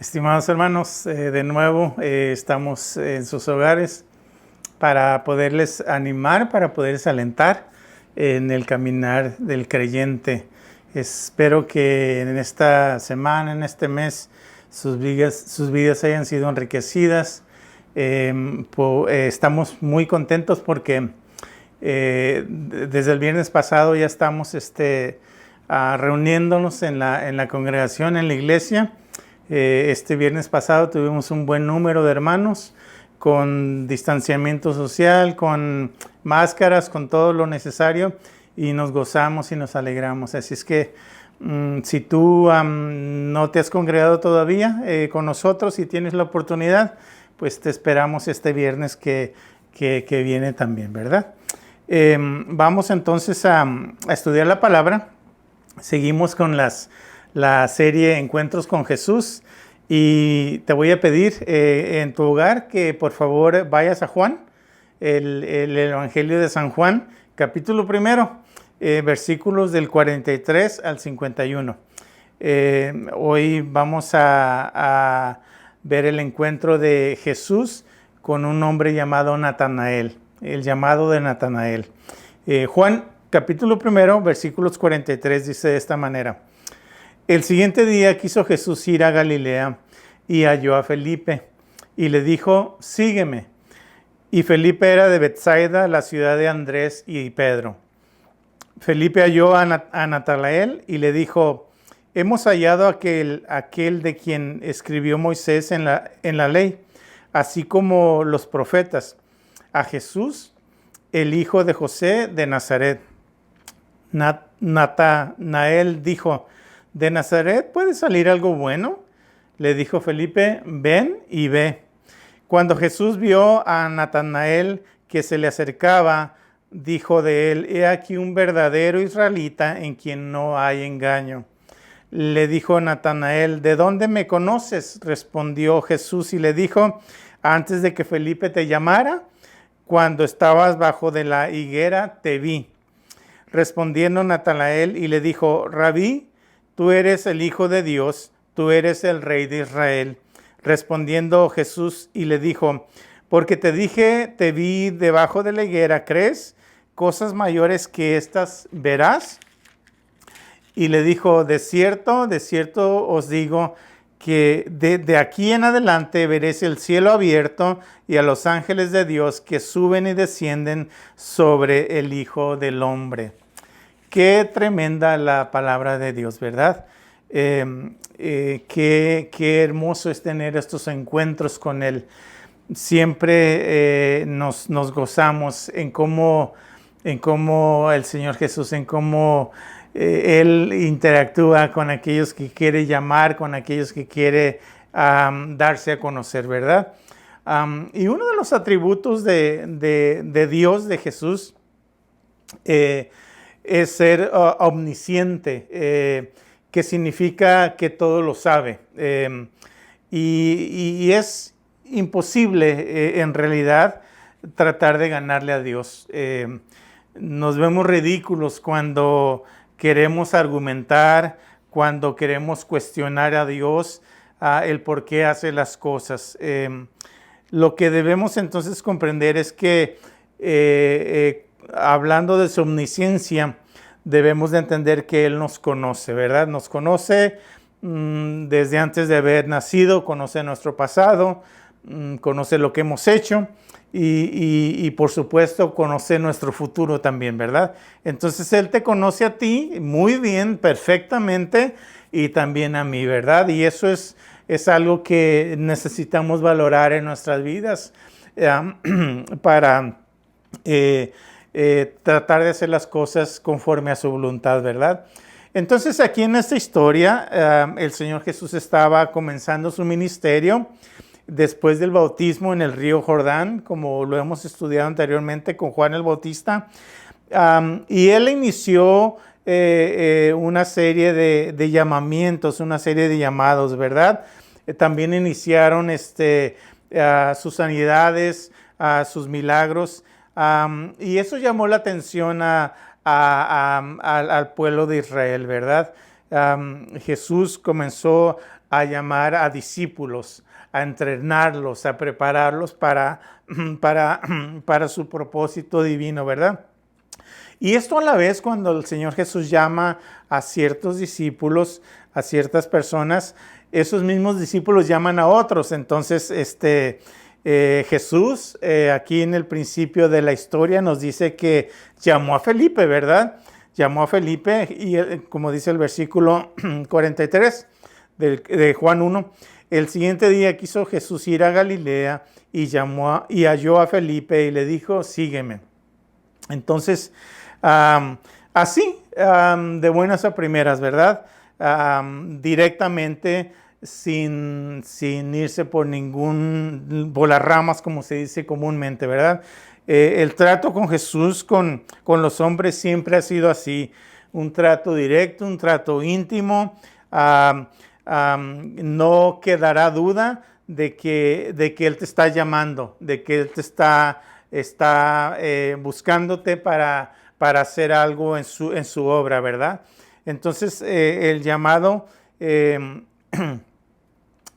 Estimados hermanos, de nuevo estamos en sus hogares para poderles animar, para poderles alentar en el caminar del creyente. Espero que en esta semana, en este mes, sus vidas hayan sido enriquecidas. Estamos muy contentos porque desde el viernes pasado ya estamos reuniéndonos en la congregación, en la iglesia. Este viernes pasado tuvimos un buen número de hermanos con distanciamiento social, con máscaras, con todo lo necesario, y nos gozamos y nos alegramos. Así es que si tú no te has congregado todavía con nosotros y tienes la oportunidad, pues te esperamos este viernes que viene también, ¿verdad? Vamos entonces a estudiar la palabra. Seguimos con la serie Encuentros con Jesús, y te voy a pedir en tu hogar que por favor vayas a Juan, el Evangelio de San Juan, capítulo 1, versículos del 43 al 51. Hoy vamos a ver el encuentro de Jesús con un hombre llamado Natanael, el llamado de Natanael. Juan capítulo 1, versículos 43 dice de esta manera: El siguiente día quiso Jesús ir a Galilea y halló a Felipe y le dijo: sígueme. Y Felipe era de Betsaida, la ciudad de Andrés y Pedro. Felipe halló a Natanael y le dijo: hemos hallado aquel de quien escribió Moisés en la ley, así como los profetas, a Jesús, el hijo de José de Nazaret. Natanael dijo: ¿de Nazaret puede salir algo bueno? Le dijo Felipe: ven y ve. Cuando Jesús vio a Natanael que se le acercaba, dijo de él: he aquí un verdadero israelita en quien no hay engaño. Le dijo Natanael: ¿de dónde me conoces? Respondió Jesús y le dijo: antes de que Felipe te llamara, cuando estabas bajo de la higuera, te vi. Respondiendo Natanael y le dijo: Rabí, tú eres el Hijo de Dios, tú eres el Rey de Israel. Respondiendo Jesús y le dijo: porque te dije, te vi debajo de la higuera, ¿crees? Cosas mayores que estas verás. Y le dijo: de cierto os digo, que de aquí en adelante veréis el cielo abierto y a los ángeles de Dios que suben y descienden sobre el Hijo del Hombre. Qué tremenda la palabra de Dios, ¿verdad? Qué hermoso es tener estos encuentros con Él. Siempre nos gozamos en cómo el Señor Jesús, en cómo Él interactúa con aquellos que quiere llamar, con aquellos que quiere darse a conocer, ¿verdad? Y uno de los atributos de Dios, de Jesús, es ser omnisciente, que significa que todo lo sabe. Y es imposible en realidad tratar de ganarle a Dios. Nos vemos ridículos cuando queremos argumentar, cuando queremos cuestionar a Dios el por qué hace las cosas. Lo que debemos entonces comprender es que hablando de su omnisciencia, debemos de entender que Él nos conoce, ¿verdad? Nos conoce desde antes de haber nacido, conoce nuestro pasado, conoce lo que hemos hecho y por supuesto conoce nuestro futuro también, ¿verdad? Entonces Él te conoce a ti muy bien, perfectamente, y también a mí, ¿verdad? Y eso es algo que necesitamos valorar en nuestras vidas para tratar de hacer las cosas conforme a su voluntad, ¿verdad? Entonces aquí en esta historia el Señor Jesús estaba comenzando su ministerio después del bautismo en el río Jordán, como lo hemos estudiado anteriormente con Juan el Bautista, y Él inició una serie de llamamientos, una serie de llamados, ¿verdad? También iniciaron sus sanidades, sus milagros, y eso llamó la atención al pueblo de Israel, ¿verdad? Jesús comenzó a llamar a discípulos, a entrenarlos, a prepararlos para su propósito divino, ¿verdad? Y esto a la vez, cuando el Señor Jesús llama a ciertos discípulos, a ciertas personas, esos mismos discípulos llaman a otros. Entonces, Jesús, aquí en el principio de la historia, nos dice que llamó a Felipe, ¿verdad? Llamó a Felipe y, como dice el versículo 43 de Juan 1, el siguiente día quiso Jesús ir a Galilea y halló a Felipe y le dijo, sígueme. Entonces, así, de buenas a primeras, ¿verdad? Directamente, sin irse por las ramas, como se dice comúnmente, ¿verdad? El trato con Jesús, con los hombres, siempre ha sido así, un trato directo, un trato íntimo. No quedará duda de que Él te está llamando, de que Él te está buscándote para hacer algo en su obra, ¿verdad? Entonces, el llamado,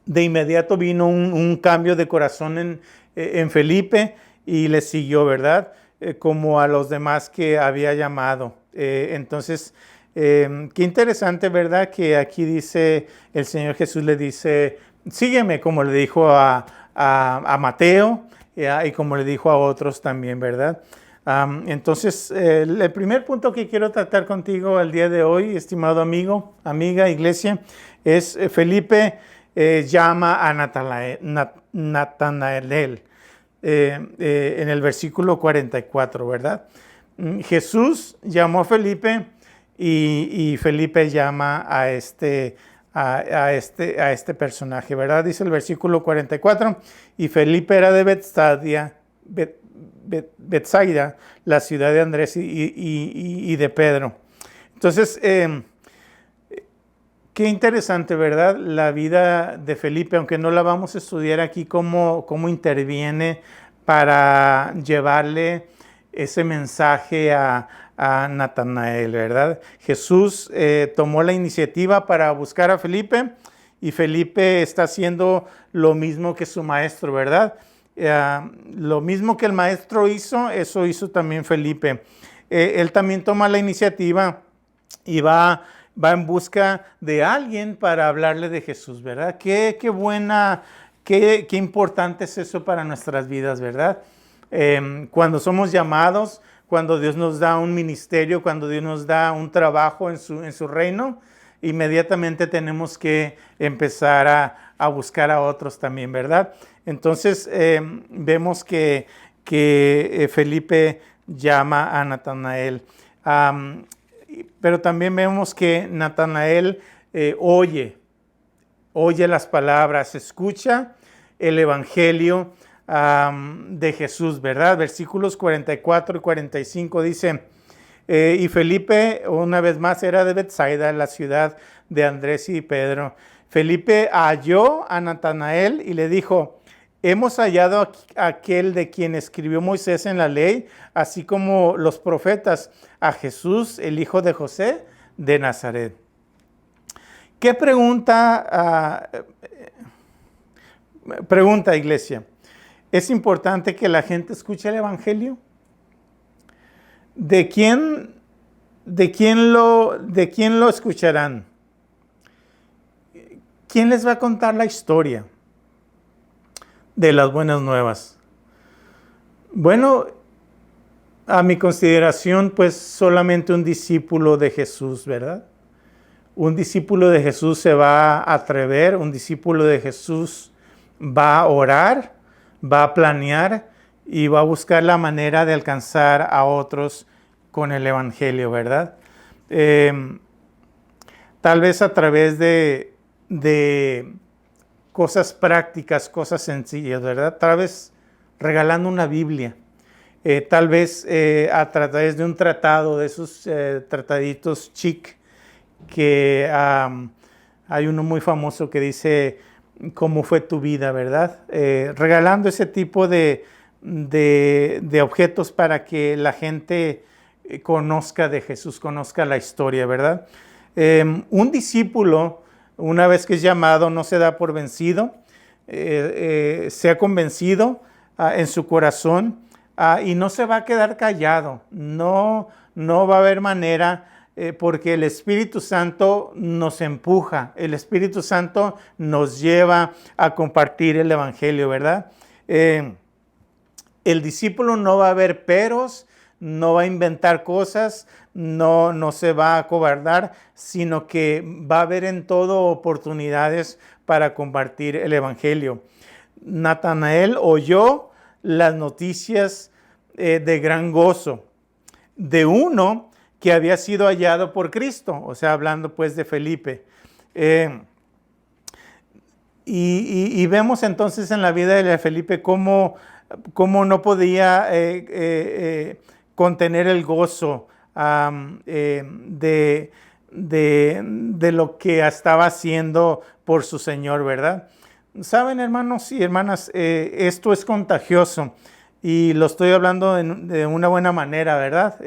de inmediato vino un cambio de corazón en Felipe y le siguió, ¿verdad? Como a los demás que había llamado. Entonces, qué interesante, ¿verdad? Que aquí dice, el Señor Jesús le dice, sígueme, como le dijo a Mateo, y como le dijo a otros también, ¿verdad? Entonces, el primer punto que quiero tratar contigo el día de hoy, estimado amigo, amiga, iglesia, es Felipe llama a Natanael en el versículo 44, ¿verdad? Jesús llamó a Felipe y Felipe llama a este personaje, ¿verdad? Dice el versículo 44, y Felipe era de Betsaida, la ciudad de Andrés y de Pedro. Entonces, qué interesante, ¿verdad? La vida de Felipe, aunque no la vamos a estudiar aquí, cómo interviene para llevarle ese mensaje a Natanael, ¿verdad? Jesús tomó la iniciativa para buscar a Felipe y Felipe está haciendo lo mismo que su maestro, ¿verdad? Lo mismo que el maestro hizo, eso hizo también Felipe. Él también toma la iniciativa y va en busca de alguien para hablarle de Jesús, ¿verdad? Qué importante es eso para nuestras vidas, ¿verdad? Cuando somos llamados, cuando Dios nos da un ministerio, cuando Dios nos da un trabajo en su reino, inmediatamente tenemos que empezar a buscar a otros también, ¿verdad? Entonces, vemos que Felipe llama a Natanael. Pero también vemos que Natanael oye las palabras, escucha el evangelio de Jesús, ¿verdad? Versículos 44 y 45 dice, y Felipe, una vez más, era de Betsaida, la ciudad de Andrés y Pedro. Felipe halló a Natanael y le dijo, hemos hallado a aquel de quien escribió Moisés en la ley, así como los profetas, a Jesús, el hijo de José de Nazaret. ¿Qué pregunta, iglesia? ¿Es importante que la gente escuche el evangelio? ¿De quién lo escucharán? ¿Quién les va a contar la historia de las buenas nuevas? Bueno, a mi consideración, pues solamente un discípulo de Jesús, ¿verdad? Un discípulo de Jesús se va a atrever, un discípulo de Jesús va a orar, va a planear y va a buscar la manera de alcanzar a otros con el evangelio, ¿verdad? Tal vez a través de cosas prácticas, cosas sencillas, ¿verdad? Tal vez regalando una Biblia, tal vez a través de un tratado, de esos trataditos chic, que hay uno muy famoso que dice cómo fue tu vida, ¿verdad? Regalando ese tipo de objetos para que la gente conozca de Jesús, conozca la historia, ¿verdad? Un discípulo, una vez que es llamado, no se da por vencido, se ha convencido en su corazón y no se va a quedar callado, no va a haber manera, porque el Espíritu Santo nos empuja, el Espíritu Santo nos lleva a compartir el Evangelio, ¿verdad? El discípulo no va a ver peros, no va a inventar cosas, no se va a acobardar, sino que va a haber en todo oportunidades para compartir el Evangelio. Natanael oyó las noticias de gran gozo de uno que había sido hallado por Cristo, o sea, hablando pues de Felipe. Y vemos entonces en la vida de Felipe cómo no podía contener el gozo de lo que estaba haciendo por su Señor, ¿verdad? Saben, hermanos y hermanas, esto es contagioso y lo estoy hablando de una buena manera, ¿verdad?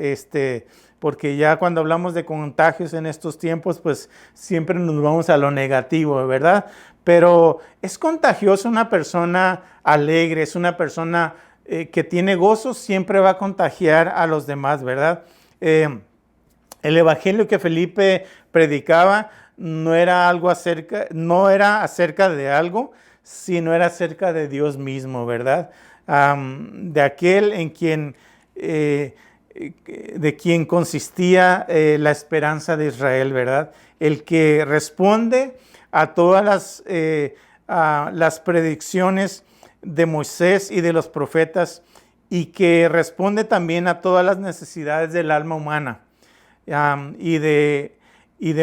Porque ya cuando hablamos de contagios en estos tiempos, pues siempre nos vamos a lo negativo, ¿verdad? Pero es contagioso una persona alegre, es una persona que tiene gozo, siempre va a contagiar a los demás, ¿verdad? El evangelio que Felipe predicaba no era acerca de algo, sino era acerca de Dios mismo, ¿verdad? De aquel en quien, de quien consistía la esperanza de Israel, ¿verdad? El que responde a todas las predicciones de Moisés y de los profetas, y que responde también a todas las necesidades del alma humana y de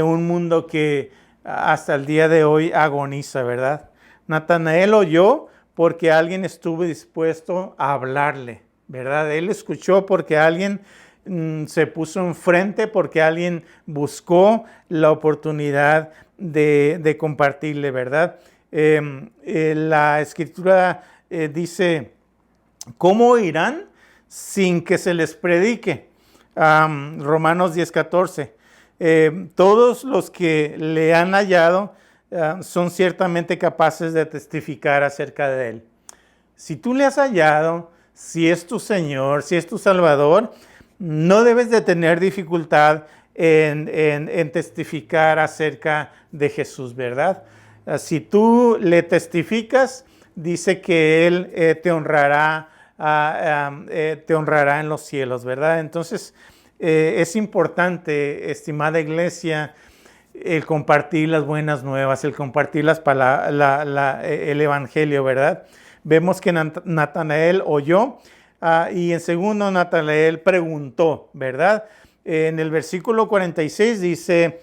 un mundo que hasta el día de hoy agoniza, ¿verdad? Natanael oyó porque alguien estuvo dispuesto a hablarle, ¿verdad? Él escuchó porque alguien se puso enfrente, porque alguien buscó la oportunidad de compartirle, ¿verdad? La escritura dice, ¿cómo oirán sin que se les predique? Romanos 10:14. Todos los que le han hallado son ciertamente capaces de testificar acerca de él. Si tú le has hallado, si es tu Señor, si es tu Salvador, no debes de tener dificultad en testificar acerca de Jesús, ¿verdad? Si tú le testificas, dice que Él te honrará en los cielos, ¿verdad? Entonces, es importante, estimada iglesia, el compartir las buenas nuevas, el compartir el Evangelio, ¿verdad? Vemos que Natanael oyó y en segundo Natanael preguntó, ¿verdad? En el versículo 46 dice,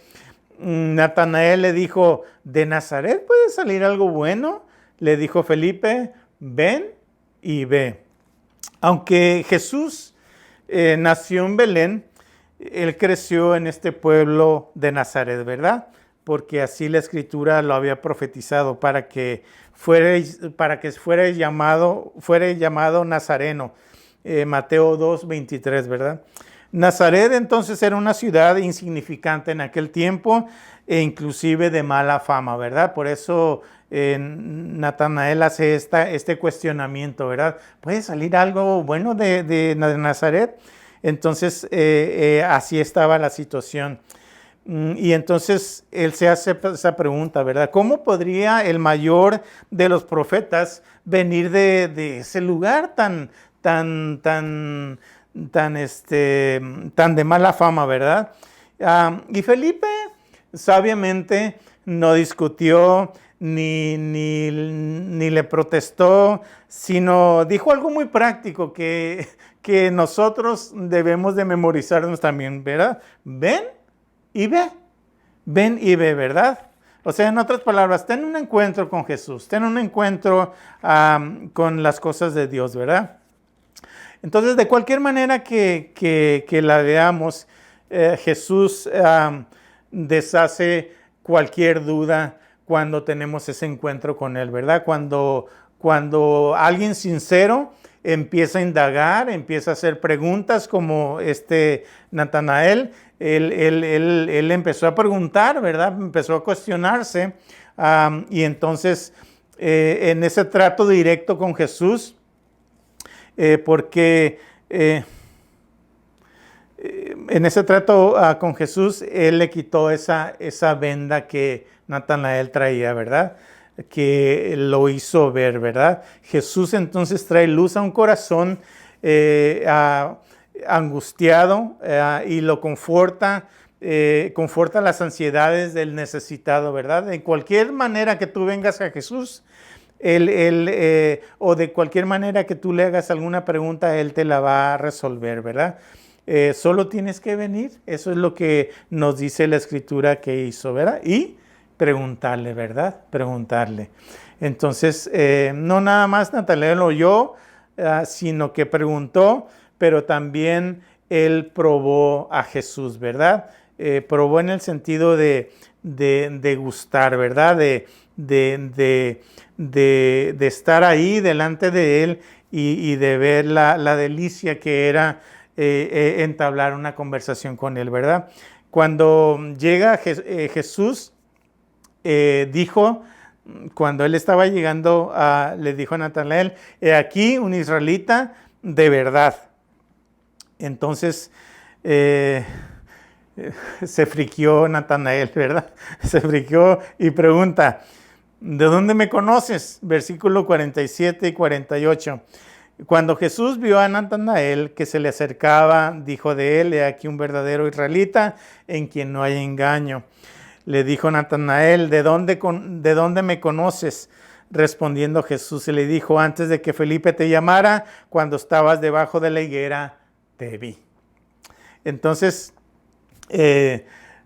Natanael le dijo, ¿de Nazaret puede salir algo bueno? Le dijo Felipe, ven y ve. Aunque Jesús nació en Belén, él creció en este pueblo de Nazaret, ¿verdad? Porque así la escritura lo había profetizado para que fuera llamado Nazareno. Mateo 2:23, ¿verdad? Nazaret entonces era una ciudad insignificante en aquel tiempo e inclusive de mala fama, ¿verdad? Por eso Natanael hace este cuestionamiento, ¿verdad? ¿Puede salir algo bueno de Nazaret? Entonces, así estaba la situación. Y entonces él se hace esa pregunta, ¿verdad? ¿Cómo podría el mayor de los profetas venir de ese lugar tan de mala fama, ¿verdad? Y Felipe sabiamente no discutió ni le protestó, sino dijo algo muy práctico que nosotros debemos de memorizarnos también, ¿verdad? Ven y ve, ¿verdad? O sea, en otras palabras, ten un encuentro con Jesús, ten un encuentro con las cosas de Dios, ¿verdad? Entonces, de cualquier manera que la veamos, Jesús deshace cualquier duda cuando tenemos ese encuentro con Él, ¿verdad? Cuando alguien sincero empieza a indagar, empieza a hacer preguntas como Natanael. Él empezó a preguntar, ¿verdad? Empezó a cuestionarse. Y entonces, en ese trato directo con Jesús, en ese trato con Jesús, él le quitó esa venda que Natanael traía, ¿verdad? Que lo hizo ver, ¿verdad? Jesús entonces trae luz a un corazón angustiado y lo conforta las ansiedades del necesitado, ¿verdad? De cualquier manera que tú vengas a Jesús, o de cualquier manera que tú le hagas alguna pregunta, Él te la va a resolver, ¿verdad? Solo tienes que venir. Eso es lo que nos dice la Escritura que hizo, ¿verdad? Y preguntarle, ¿verdad? Preguntarle. Entonces, no nada más Natanael lo oyó, sino que preguntó, pero también él probó a Jesús, ¿verdad? Probó en el sentido de gustar, ¿verdad? De estar ahí delante de él y de ver la delicia que era entablar una conversación con él, ¿verdad? Cuando llega Jesús, cuando él estaba llegando, le dijo a Natanael, he aquí un israelita de verdad. Entonces, se friquió Natanael, ¿verdad? Se friquió y pregunta, ¿de dónde me conoces? Versículo 47 y 48. Cuando Jesús vio a Natanael que se le acercaba, dijo de él, he aquí un verdadero israelita en quien no hay engaño. Le dijo Natanael, ¿de dónde me conoces? Respondiendo Jesús, se le dijo, antes de que Felipe te llamara, cuando estabas debajo de la higuera, te vi. Entonces,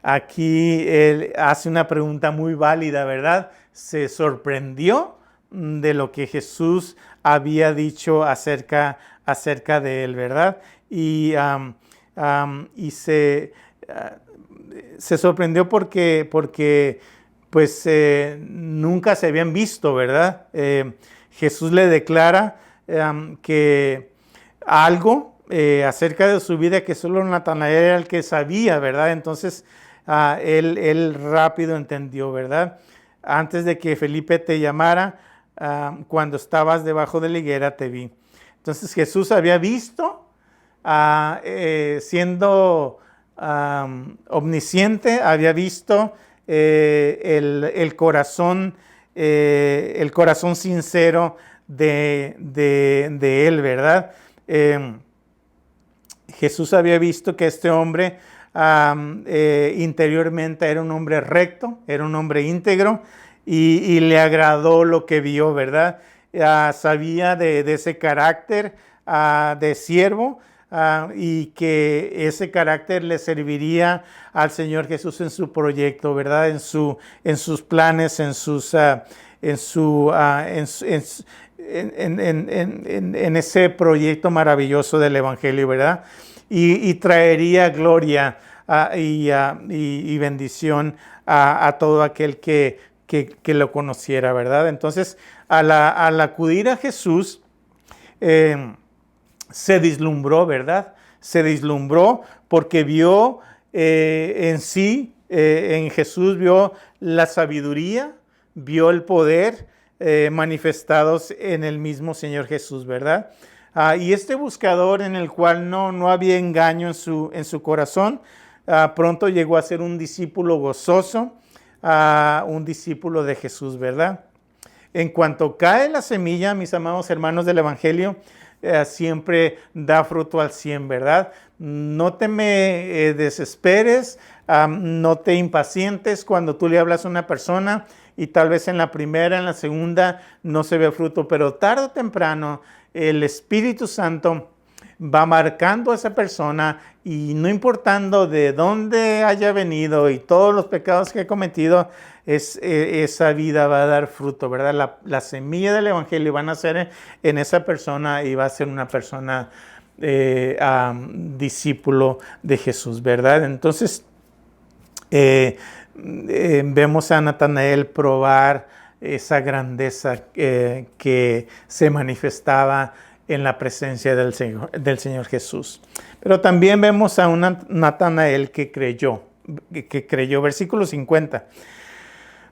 aquí él hace una pregunta muy válida, ¿verdad? Se sorprendió de lo que Jesús había dicho acerca de él, ¿verdad? Y se sorprendió porque pues nunca se habían visto, ¿verdad? Jesús le declara que algo acerca de su vida que solo Natanael era el que sabía, ¿verdad? Entonces él rápido entendió, ¿verdad? Antes de que Felipe te llamara, cuando estabas debajo de la higuera te vi. Entonces Jesús había visto, siendo omnisciente, había visto el corazón sincero de él, ¿verdad? Jesús había visto que este hombre interiormente era un hombre recto, era un hombre íntegro y le agradó lo que vio, ¿verdad? Sabía de ese carácter de siervo y que ese carácter le serviría al Señor Jesús en su proyecto, ¿verdad? En sus planes, en ese proyecto maravilloso del Evangelio, ¿verdad? Y traería gloria y bendición a todo aquel que lo conociera, ¿verdad? Entonces, al acudir a Jesús, se deslumbró, ¿verdad? Se deslumbró porque vio en Jesús vio la sabiduría, vio el poder manifestados en el mismo Señor Jesús, ¿verdad? Y este buscador en el cual no había engaño en su corazón, pronto llegó a ser un discípulo gozoso, un discípulo de Jesús, ¿verdad? En cuanto cae la semilla, mis amados hermanos del Evangelio, siempre da fruto al 100, ¿verdad? No te me desesperes, no te impacientes cuando tú le hablas a una persona y tal vez en la primera, en la segunda no se ve fruto, pero tarde o temprano el Espíritu Santo va marcando a esa persona y no importando de dónde haya venido y todos los pecados que ha cometido, esa vida va a dar fruto, ¿verdad? La semilla del Evangelio va a nacer en esa persona y va a ser una persona discípulo de Jesús, ¿verdad? Entonces, vemos a Natanael probar esa grandeza que se manifestaba en la presencia del Señor Jesús. Pero también vemos a un Natanael que creyó. Versículo 50.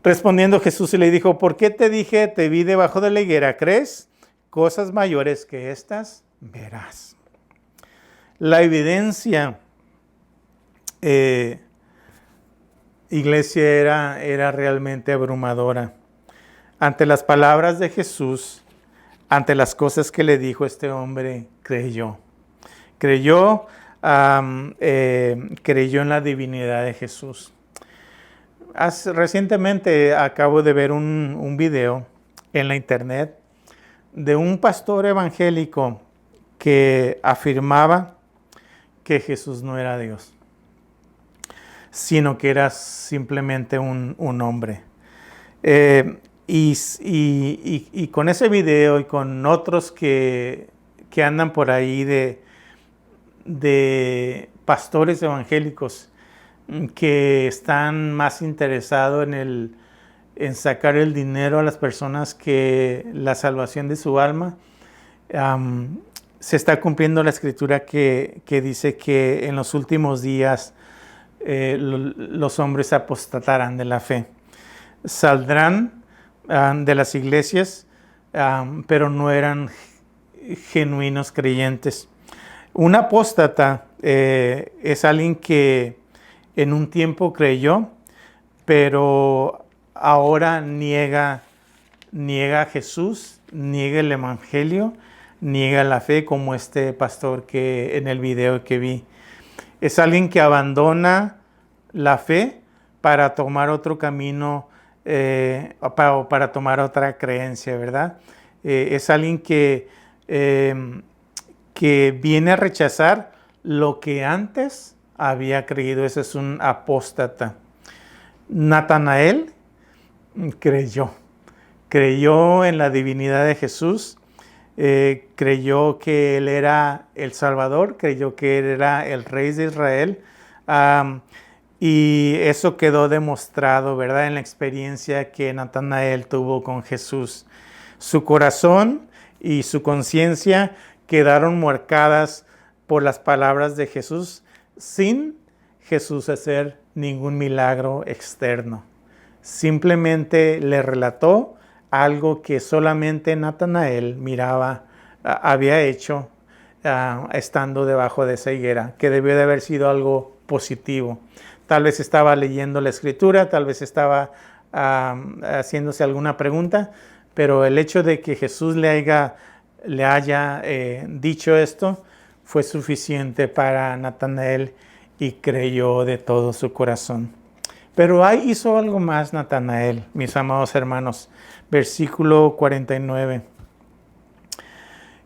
Respondiendo Jesús y le dijo, ¿por qué te dije, te vi debajo de la higuera? ¿Crees? Cosas mayores que estas verás. La evidencia, iglesia, era realmente abrumadora. Ante las palabras de Jesús, ante las cosas que le dijo, este hombre creyó. Creyó en la divinidad de Jesús. Recientemente acabo de ver un video en la internet de un pastor evangélico que afirmaba que Jesús no era Dios, sino que era simplemente un hombre. Y con ese video y con otros que andan por ahí de pastores evangélicos que están más interesados en sacar el dinero a las personas que la salvación de su alma, se está cumpliendo la escritura que dice que en los últimos días los hombres apostatarán de la fe. Saldrán de las iglesias, pero no eran genuinos creyentes. Un apóstata es alguien que en un tiempo creyó, pero ahora niega a Jesús, niega el evangelio, niega la fe, como este pastor que en el video que vi. Es alguien que abandona la fe para tomar otro camino, para tomar otra creencia, ¿verdad? Es alguien que viene a rechazar lo que antes había creído. Ese es un apóstata. Natanael creyó en la divinidad de Jesús, creyó que Él era el Salvador, creyó que Él era el Rey de Israel, y eso quedó demostrado, ¿verdad?, en la experiencia que Natanael tuvo con Jesús. Su corazón y su conciencia quedaron marcadas por las palabras de Jesús, sin Jesús hacer ningún milagro externo. Simplemente le relató algo que solamente Natanael había hecho estando debajo de esa higuera, que debió de haber sido algo positivo. Tal vez estaba leyendo la escritura, tal vez estaba haciéndose alguna pregunta, pero el hecho de que Jesús le haya dicho esto fue suficiente para Natanael y creyó de todo su corazón. Pero hizo algo más Natanael, mis amados hermanos. Versículo 49.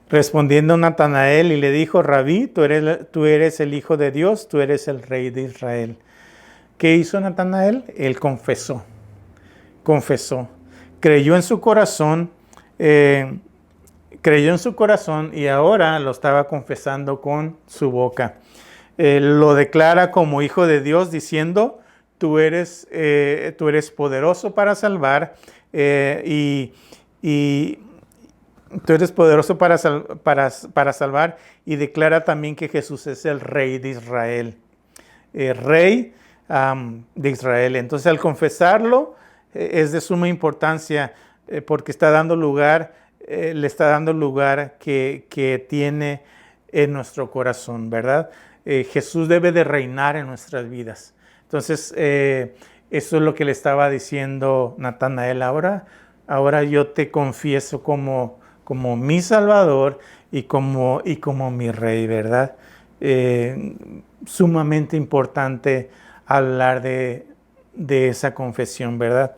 Respondiendo Natanael y le dijo, Rabí, tú eres el Hijo de Dios, tú eres el Rey de Israel. ¿Qué hizo Natanael? Él confesó. Creyó en su corazón, y ahora lo estaba confesando con su boca. Lo declara como Hijo de Dios, diciendo, tú eres poderoso para salvar, y tú eres poderoso para salvar, y declara también que Jesús es el Rey de Israel. Rey de Israel. Entonces, al confesarlo, es de suma importancia, porque le está dando lugar que tiene en nuestro corazón, ¿verdad? Jesús debe de reinar en nuestras vidas. Entonces, eso es lo que le estaba diciendo Natanael. Ahora yo te confieso como mi Salvador y como mi Rey, ¿verdad? Sumamente importante hablar de esa confesión, ¿verdad?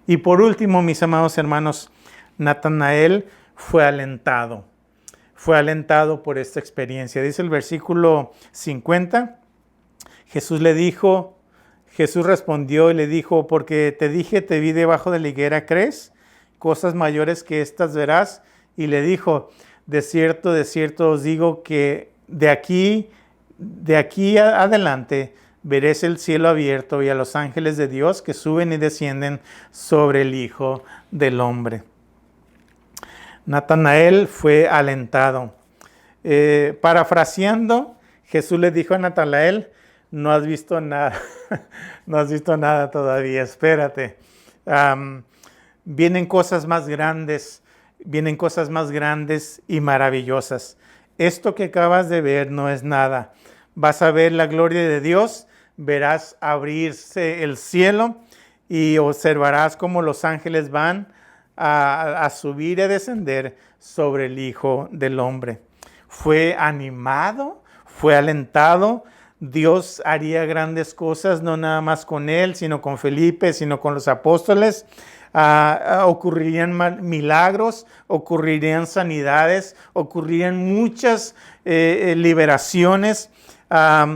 Y por último, mis amados hermanos, Natanael fue alentado por esta experiencia. Dice el versículo 50, Jesús respondió y le dijo, porque te dije, te vi debajo de la higuera, ¿crees? Cosas mayores que estas verás. Y le dijo, de cierto os digo que de aquí adelante veréis el cielo abierto y a los ángeles de Dios que suben y descienden sobre el Hijo del Hombre. Natanael fue alentado. Parafraseando, Jesús le dijo a Natanael, no has visto nada, no has visto nada todavía, espérate. Vienen cosas más grandes y maravillosas. Esto que acabas de ver no es nada. Vas a ver la gloria de Dios, verás abrirse el cielo y observarás cómo los ángeles van a subir y a descender sobre el Hijo del Hombre. Fue animado, fue alentado. Dios haría grandes cosas, no nada más con él, sino con Felipe, sino con los apóstoles. Ocurrirían milagros, ocurrirían sanidades, ocurrirían muchas liberaciones.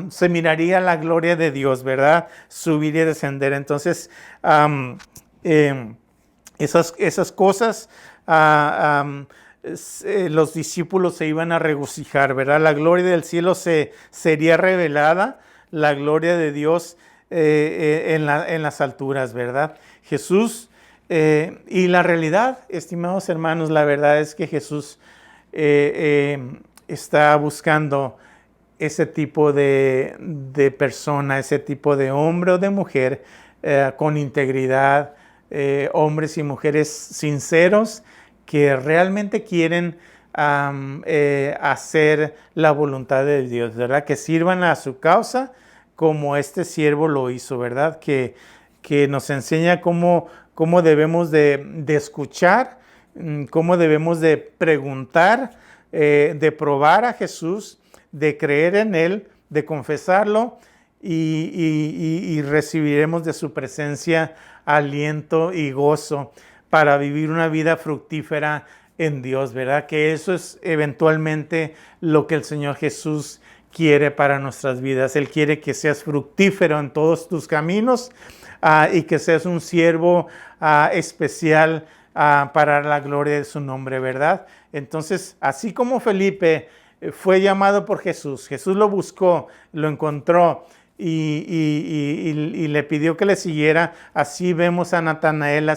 Se miraría la gloria de Dios, ¿verdad? Subir y descender. Entonces, esas cosas, los discípulos se iban a regocijar, ¿verdad? La gloria del cielo sería revelada, la gloria de Dios en las alturas, ¿verdad? Jesús, y la realidad, estimados hermanos, la verdad es que Jesús está buscando ese tipo de persona, ese tipo de hombre o de mujer con integridad, hombres y mujeres sinceros que realmente quieren hacer la voluntad de Dios, ¿verdad? Que sirvan a su causa como este siervo lo hizo, ¿verdad? Que nos enseña cómo debemos de escuchar, cómo debemos de preguntar, de probar a Jesús, de creer en Él, de confesarlo y recibiremos de su presencia aliento y gozo para vivir una vida fructífera en Dios, ¿verdad? Que eso es eventualmente lo que el Señor Jesús quiere para nuestras vidas. Él quiere que seas fructífero en todos tus caminos y que seas un siervo especial para la gloria de su nombre, ¿verdad? Entonces, así como Felipe fue llamado por Jesús, Jesús lo buscó, lo encontró y le pidió que le siguiera. Así vemos a Natanael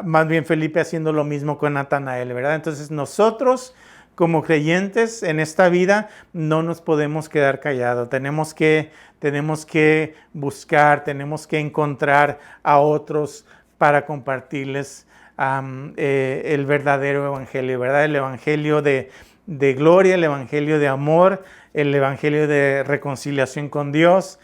más bien Felipe haciendo lo mismo con Natanael, ¿verdad? Entonces nosotros como creyentes en esta vida no nos podemos quedar callados. Tenemos que buscar, tenemos que encontrar a otros para compartirles el verdadero evangelio, ¿verdad? El evangelio de gloria, el evangelio de amor, el evangelio de reconciliación con Dios.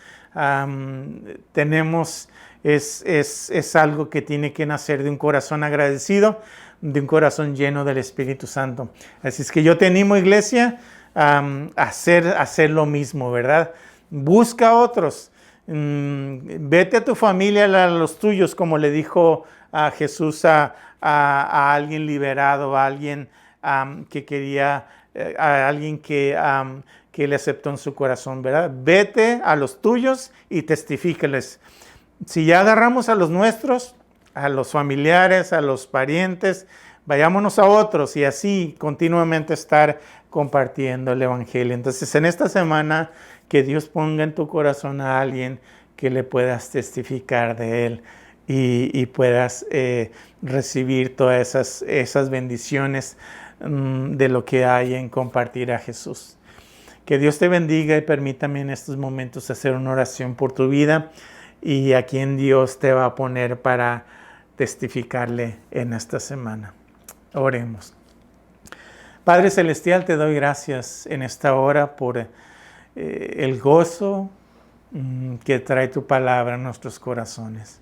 Es algo que tiene que nacer de un corazón agradecido, de un corazón lleno del Espíritu Santo. Así es que yo te animo, iglesia, a hacer lo mismo, ¿verdad? Busca a otros. Vete a tu familia, a los tuyos, como le dijo a Jesús a alguien liberado, a alguien que quería, a alguien que le aceptó en su corazón, ¿verdad? Vete a los tuyos y testifícales. Si ya agarramos a los nuestros, a los familiares, a los parientes, vayámonos a otros y así continuamente estar compartiendo el evangelio. Entonces, en esta semana, que Dios ponga en tu corazón a alguien que le puedas testificar de Él y puedas recibir todas esas bendiciones de lo que hay en compartir a Jesús. Que Dios te bendiga y permítame en estos momentos hacer una oración por tu vida y a quien Dios te va a poner para testificarle en esta semana. Oremos. Padre Celestial, te doy gracias en esta hora por el gozo que trae tu palabra en nuestros corazones.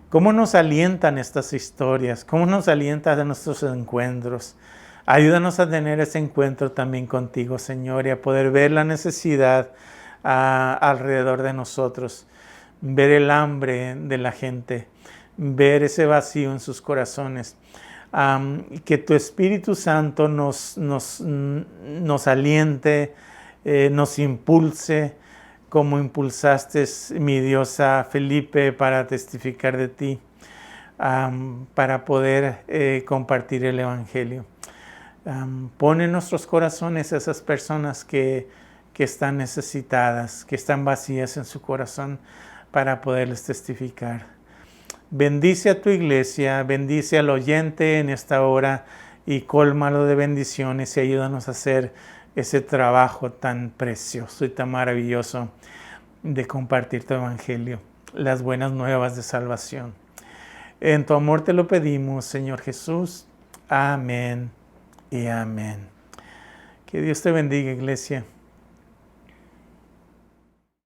Cómo nos alientan estas historias, cómo nos alientan nuestros encuentros. Ayúdanos a tener ese encuentro también contigo, Señor, y a poder ver la necesidad alrededor de nosotros, ver el hambre de la gente, ver ese vacío en sus corazones. Que tu Espíritu Santo nos aliente, nos impulse, como impulsaste, mi Dios, a Felipe para testificar de ti, para poder compartir el Evangelio. Pon en nuestros corazones a esas personas que están necesitadas, que están vacías en su corazón, para poderles testificar. Bendice a tu iglesia, bendice al oyente en esta hora y cólmalo de bendiciones y ayúdanos a hacer ese trabajo tan precioso y tan maravilloso de compartir tu evangelio, las buenas nuevas de salvación. En tu amor te lo pedimos, Señor Jesús. Amén y amén. Que Dios te bendiga, iglesia.